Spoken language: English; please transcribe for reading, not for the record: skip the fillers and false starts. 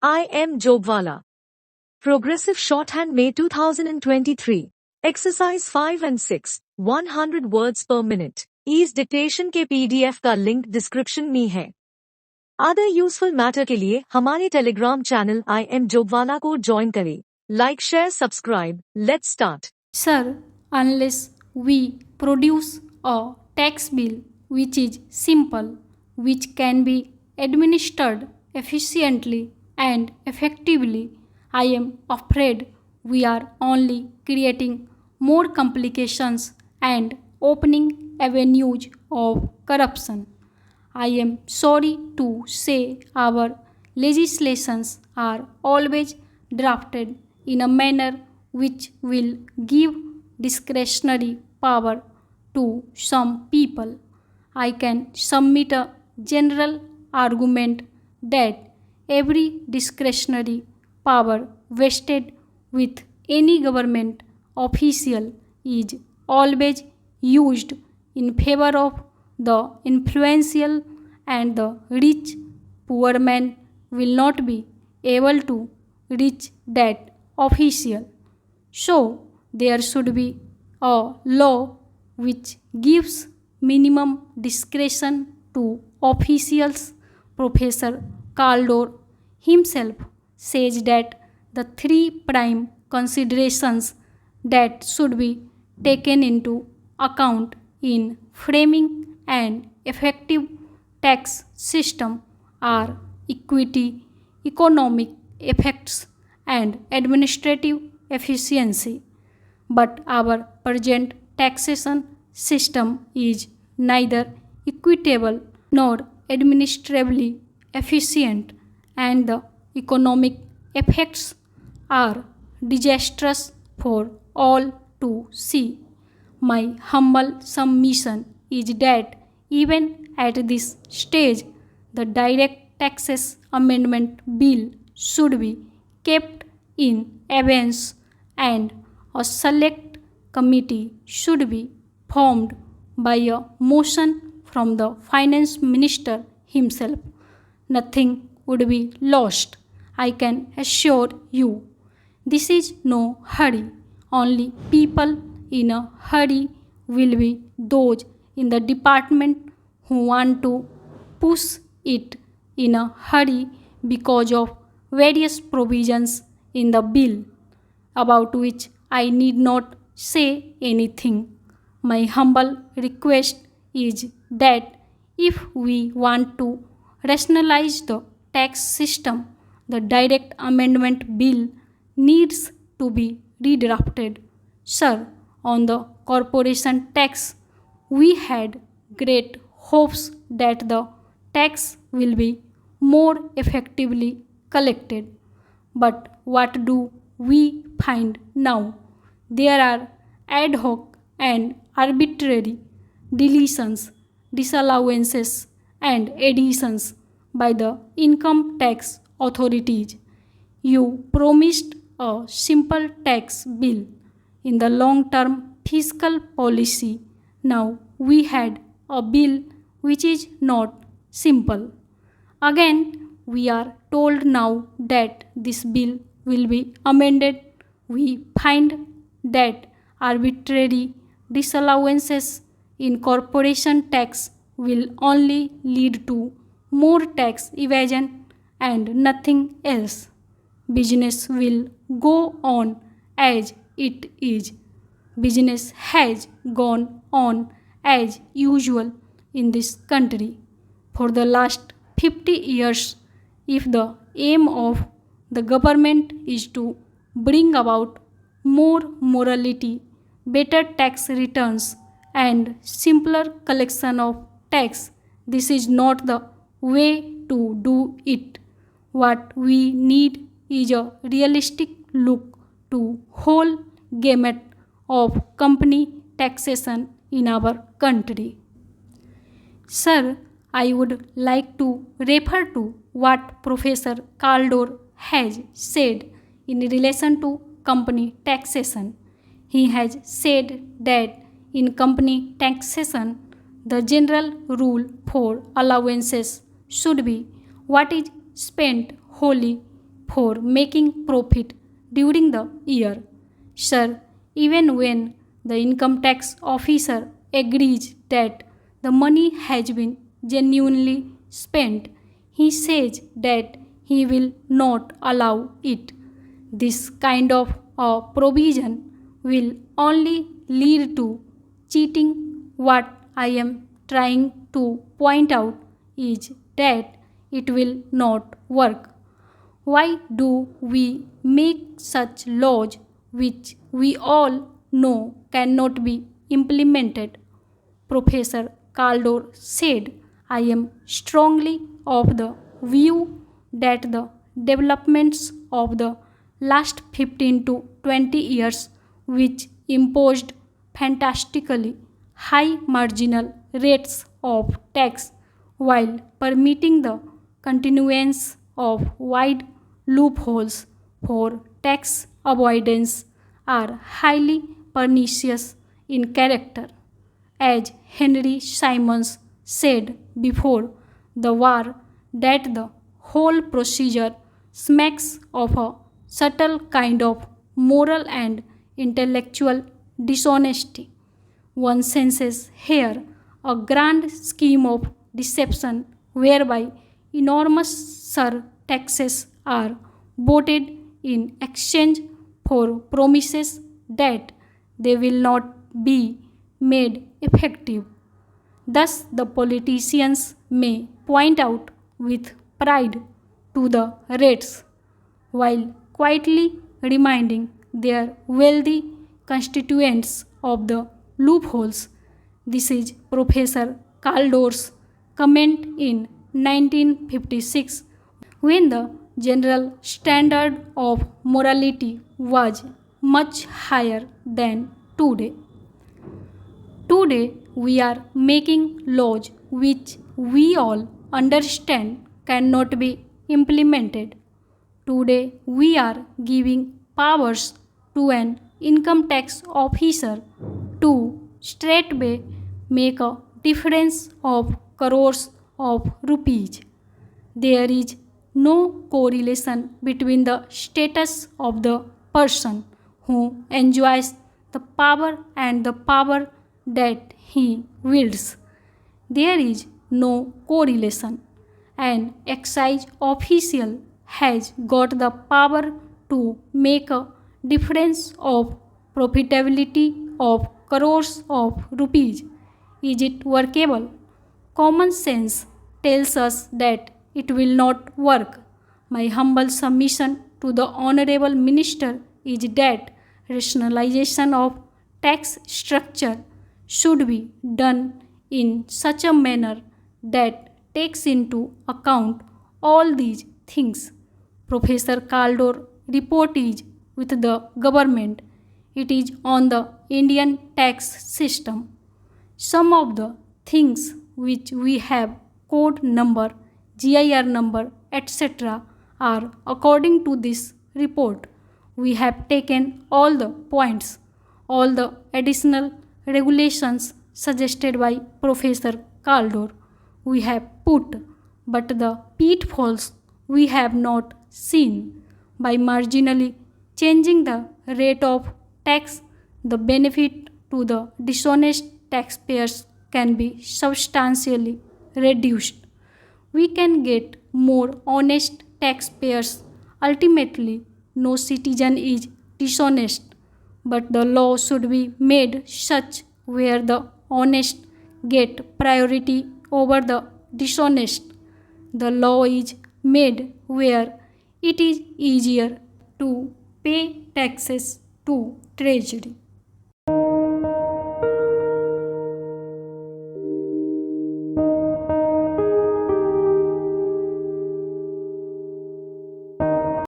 I am Jobwala. Progressive Shorthand May 2023. Exercise 5 and 6. 100 words per minute. इस dictation के PDF का link description में है। अदर यूजफुल मैटर के लिए हमारे Telegram channel I am Jobwala को ज्वाइन करें। Like share subscribe. Let's start. Sir, unless we produce a tax bill which is simple, which can be administered efficiently and effectively, I am afraid we are only creating more complications and opening avenues of corruption. I am sorry to say our legislations are always drafted in a manner which will give discretionary power to some people. I can submit a general argument that every discretionary power vested with any government official is always used in favor of the influential and the rich. Poor man will not be able to reach that official. So, there should be a law which gives minimum discretion to officials. Professor Caldor himself says that the three prime considerations that should be taken into account in framing an effective tax system are equity, economic effects, and administrative efficiency. But our present taxation system is neither equitable nor administratively efficient, and the economic effects are disastrous for all to see. My humble submission is that even at this stage, the Direct Taxes Amendment Bill should be kept in abeyance and a select committee should be formed by a motion from the Finance Minister himself. Nothing would be lost, I can assure you. This is no hurry. Only people in a hurry will be those in the department who want to push it in a hurry because of various provisions in the bill about which I need not say anything. My humble request is that if we want to rationalize the tax system, the Direct Amendment Bill needs to be redrafted. Sir, on the corporation tax, we had great hopes that the tax will be more effectively collected. But what do we find now? There are ad hoc and arbitrary deletions, disallowances, and additions by the income tax authorities. You promised a simple tax bill in the long term fiscal policy. Now we had a bill which is not simple. Again, we are told now that this bill will be amended. We find that arbitrary disallowances in corporation tax will only lead to more tax evasion and nothing else. Business will go on as it is. Business has gone on as usual in this country for the last 50 years. If the aim of the government is to bring about more morality, better tax returns, and simpler collection of tax, this is not the way to do it. What we need is a realistic look to whole gamut of company taxation in our country. Sir, I would like to refer to what Professor Caldor has said in relation to company taxation. He has said that in company taxation, the general rule for allowances should be what is spent wholly for making profit during the year. Sir, even when the income tax officer agrees that the money has been genuinely spent, he says that he will not allow it. This kind of a provision will only lead to cheating. What I am trying to point out is that it will not work. Why do we make such laws which we all know cannot be implemented? Professor Caldor said, I am strongly of the view that the developments of the last 15 to 20 years, which imposed fantastically high marginal rates of tax while permitting the continuance of wide loopholes for tax avoidance, are highly pernicious in character. As Henry Simons said before the war, that the whole procedure smacks of a subtle kind of moral and intellectual dishonesty. One senses here a grand scheme of deception whereby enormous surtaxes are voted in exchange for promises that they will not be made effective. Thus, the politicians may point out with pride to the rates while quietly reminding their wealthy constituents of the loopholes. This is Professor Caldor's comment in 1956 when the general standard of morality was much higher than today. Today, we are making laws which we all understand cannot be implemented. Today, we are giving powers to an income tax officer to straightway make a difference of crores of rupees. There is no correlation between the status of the person who enjoys the power and the power that he wields. There is no correlation. An excise official has got the power to make a difference of profitability of crores of rupees. Is it workable? Common sense tells us that it will not work. My humble submission to the Honorable Minister is that rationalization of tax structure should be done in such a manner that takes into account all these things. Professor Caldor report is with the government. It is on the Indian tax system. Some of the things which we have code number, GIR number, etc. are according to this report. We have taken all the points, all the additional regulations suggested by Professor Caldor. We have put, but the pitfalls we have not seen. By marginally changing the rate of tax, the benefit to the dishonest taxpayers can be substantially reduced. We can get more honest taxpayers. Ultimately, no citizen is dishonest, but the law should be made such where the honest get priority over the dishonest. The law is made where it is easier to pay taxes to treasury.